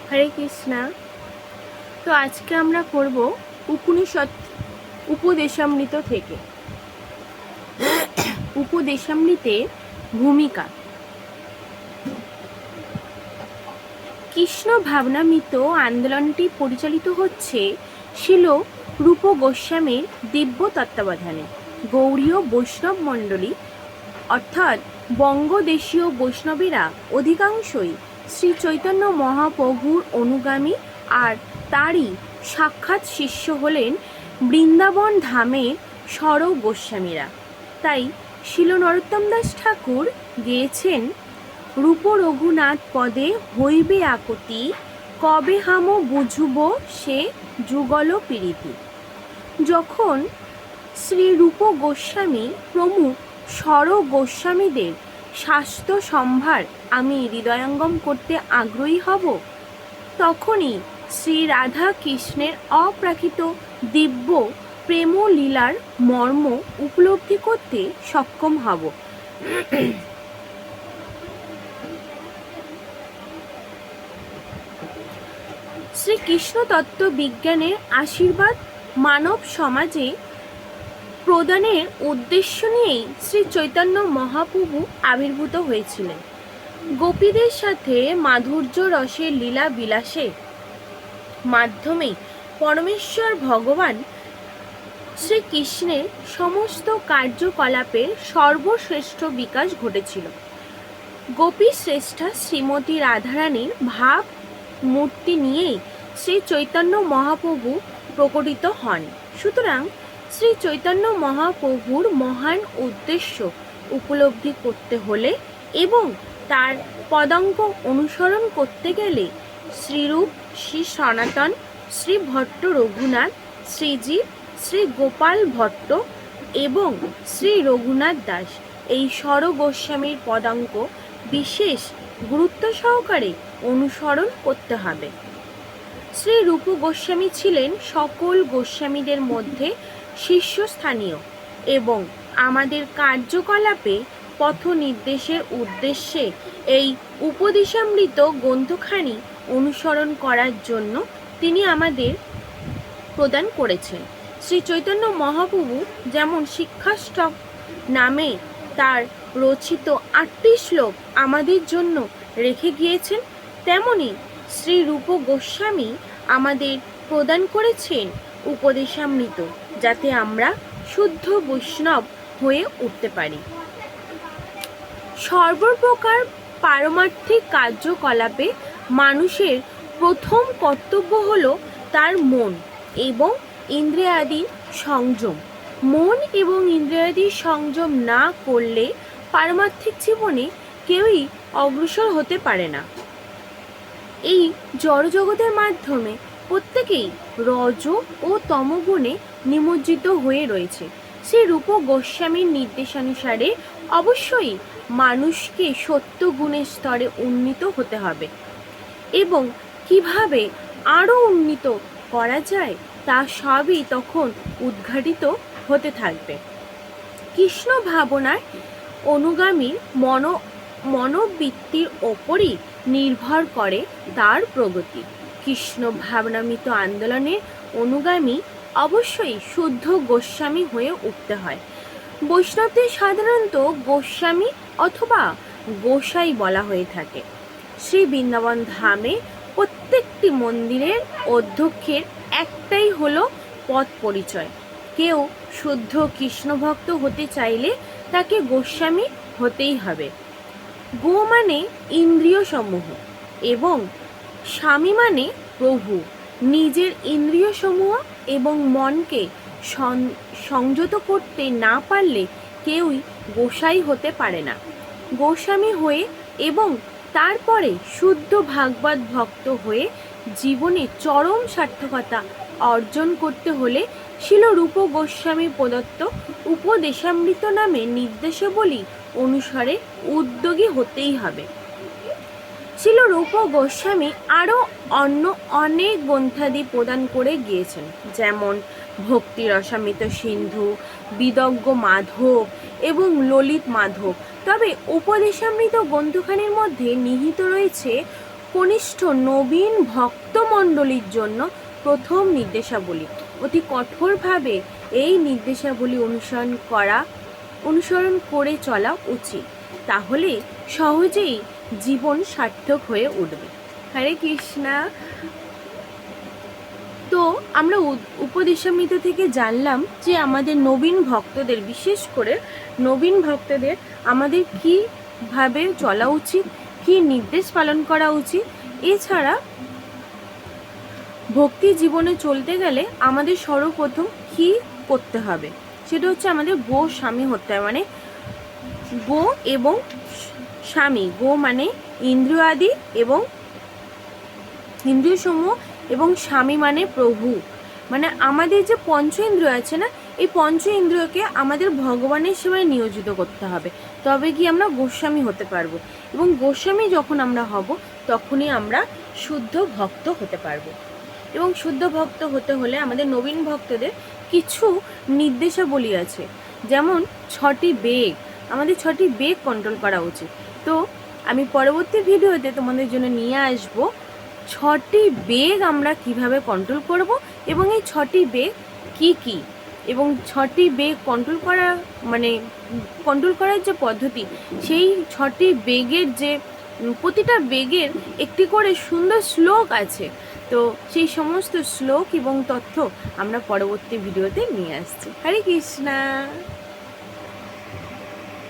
হরে কৃষ্ণা। তো আজকে আমরা পড়ব উপনিষদ উপদেশামৃত থেকে। উপদেশামৃতের ভূমিকা। কৃষ্ণ ভাবনামৃত আন্দোলনটি পরিচালিত হচ্ছে শিল রূপ গোস্বামীর দিব্য তত্ত্বাবধানে। গৌড়ীয় বৈষ্ণব মণ্ডলী অর্থাৎ বঙ্গদেশীয় বৈষ্ণবেরা অধিকাংশই শ্রী চৈতন্য মহাপ্রভুর অনুগামী, আর তারই সাক্ষাৎ শিষ্য হলেন বৃন্দাবন ধামের স্বর গোস্বামীরা। তাই শিল নরোত্তম দাস ঠাকুর গেয়েছেন, রূপ রঘুনাথ পদে হইবে আকতি, কবে হাম বুঝব সে যুগল প্রীতি। যখন শ্রী রূপ গোস্বামী প্রমুখ স্বর গোস্বামীদের শাস্ত্র সম্ভার আমি হৃদয়ঙ্গম করতে আগ্রহী হব, তখনই শ্রী রাধা কৃষ্ণের অপ্রাকৃত দিব্য প্রেম লীলার মর্ম উপলব্ধি করতে সক্ষম হব। শ্রীকৃষ্ণ তত্ত্ব বিজ্ঞানের আশীর্বাদ মানব সমাজে প্রদানের উদ্দেশ্য নিয়েই শ্রী চৈতন্য মহাপ্রভু আবির্ভূত হয়েছিলেন। গোপীদের সাথে মাধুর্য রসের লীলা বিলাসের মাধ্যমে পরমেশ্বর ভগবান শ্রীকৃষ্ণের সমস্ত কার্যকলাপের সর্বশ্রেষ্ঠ বিকাশ ঘটেছিল। গোপী শ্রেষ্ঠা শ্রীমতী রাধারানীর ভাব মূর্তি নিয়েই শ্রী চৈতন্য মহাপ্রভু প্রকটিত হন। সুতরাং শ্রী চৈতন্য মহাপ্রভুর মহান উদ্দেশ্য উপলব্ধি করতে হলে এবং তার পদাঙ্ক অনুসরণ করতে গেলে শ্রীরূপ, শ্রী সনাতন, শ্রী ভট্ট রঘুনাথ, শ্রীজীব, শ্রী গোপাল ভট্ট এবং শ্রী রঘুনাথ দাস এই স্বর গোস্বামীর পদাঙ্ক বিশেষ গুরুত্ব সহকারে অনুসরণ করতে হবে। শ্রী রূপ গোস্বামী ছিলেন সকল গোস্বামীদের মধ্যে শীর্ষস্থানীয় এবং আমাদের কার্যকলাপে পথ নির্দেশের উদ্দেশ্যে এই উপদেশামৃত গ্রন্থখানি অনুসরণ করার জন্য তিনি আমাদের প্রদান করেছেন। শ্রী চৈতন্য মহাপ্রভু যেমন শিক্ষাষ্টক নামে তার রচিত 8টি শ্লোক আমাদের জন্য রেখে গিয়েছেন, তেমনি শ্রী রূপ গোস্বামী আমাদের প্রদান করেছেন উপদেশামৃত, যাতে আমরা শুদ্ধ বৈষ্ণব হয়ে উঠতে পারি। সর্বপ্রকার পারমার্থিক কার্যকলাপে মানুষের প্রথম কর্তব্য হল তার মন এবং ইন্দ্রিয়াদি সংযম। মন এবং ইন্দ্রিয়াদি সংযম না করলে পারমার্থিক জীবনে কেউই অগ্রসর হতে পারে না। এই জড়জগতের মাধ্যমে প্রত্যেকেই রজ ও তমগুণে নিমজ্জিত হয়ে রয়েছে। শ্রী রূপ গোস্বামীর নির্দেশানুসারে অবশ্যই মানুষকে সত্য গুণের স্তরে উন্নীত হতে হবে এবং কিভাবে আরও উন্নীত করা যায় তা সবই তখন উদ্ঘাটিত হতে থাকবে। কৃষ্ণ ভাবনার অনুগামীর মনোবৃত্তির ওপরই নির্ভর করে তার প্রগতি। কৃষ্ণ ভাবনামৃত আন্দোলনের অনুগামী অবশ্যই শুদ্ধ গোস্বামী হয়ে উঠতে হয়। বৈষ্ণবদের সাধারণত গোস্বামী অথবা গোসাই বলা হয়ে থাকে। শ্রী বৃন্দাবন ধামে প্রত্যেকটি মন্দিরের অধ্যক্ষের একটাই হলো পদ পরিচয়। কেউ শুদ্ধ কৃষ্ণভক্ত হতে চাইলে তাকে গোস্বামী হতেই হবে। গো মানে ইন্দ্রিয় সমূহ এবং স্বামী মানে প্রভু। নিজের ইন্দ্রিয় সমূহ এবং মনকে সংযত করতে না পারলে কেউই গোসাই হতে পারে না। গোস্বামী হয়ে এবং তারপরে শুদ্ধ ভাগবত ভক্ত হয়ে জীবনে চরম সার্থকতা অর্জন করতে হলে শিল রূপ গোস্বামী প্রদত্ত উপদেশামৃত নামে নির্দেশাবলী অনুসারে উদ্যোগী হতেই হবে। শিল রূপ গোস্বামী আরও অন্য অনেক গ্রন্থাদি প্রদান করে গিয়েছেন, যেমন ভক্তি রসামৃত সিন্ধু, বিদগ্ধ মাধব এবং ললিত মাধব। তবে উপদেশামৃত গ্রন্থখানির মধ্যে নিহিত রয়েছে কনিষ্ঠ নবীন ভক্তমণ্ডলীর জন্য প্রথম নির্দেশাবলী। অতি কঠোরভাবে এই নির্দেশাবলী অনুসরণ করে চলা উচিত, তাহলে সহজেই জীবন সার্থক হয়ে উঠবে। হরে কৃষ্ণা। তো আমরা উপদেশামৃত থেকে জানলাম যে আমাদের নবীন ভক্তদের, বিশেষ করে নবীন ভক্তদের আমাদের কীভাবে চলা উচিত, কী নির্দেশ পালন করা উচিত। এছাড়া ভক্তি জীবনে চলতে গেলে আমাদের সর্বপ্রথম কী করতে হবে, সেটা হচ্ছে আমাদের গো স্বামী হতে হবে। মানে গো এবং স্বামী, গো মানে ইন্দ্রিয় আদি এবং ইন্দ্রিয়সমূহ, এবং স্বামী মানে প্রভু। মানে আমাদের যে পঞ্চ ইন্দ্রিয় আছে না, এই পঞ্চ ইন্দ্রিয়কে আমাদের ভগবানের সেবায় নিয়োজিত করতে হবে, তবে কি আমরা গোস্বামী হতে পারবো। এবং গোস্বামী যখন আমরা হব, তখনই আমরা শুদ্ধ ভক্ত হতে পারবো। এবং শুদ্ধ ভক্ত হতে হলে আমাদের নবীন ভক্তদের কিছু নির্দেশাবলী আছে, যেমন 6টি বেগ, আমাদের 6টি বেগ কন্ট্রোল করা উচিত। তো আমি পরবর্তী ভিডিওতে তোমাদের জন্য নিয়ে আসবো 6টি বেগ আমরা কিভাবে কন্ট্রোল করব, এবং এই 6টি বেগ কি কি, এবং 6টি বেগ কন্ট্রোল করার যে পদ্ধতি, সেই 6টি বেগের যে প্রতিটা বেগের একটি করে সুন্দর শ্লোক আছে। তো সেই সমস্ত শ্লোক এবং তথ্য আমরা পরবর্তী ভিডিওতে নিয়ে আসছি। হরে কৃষ্ণা।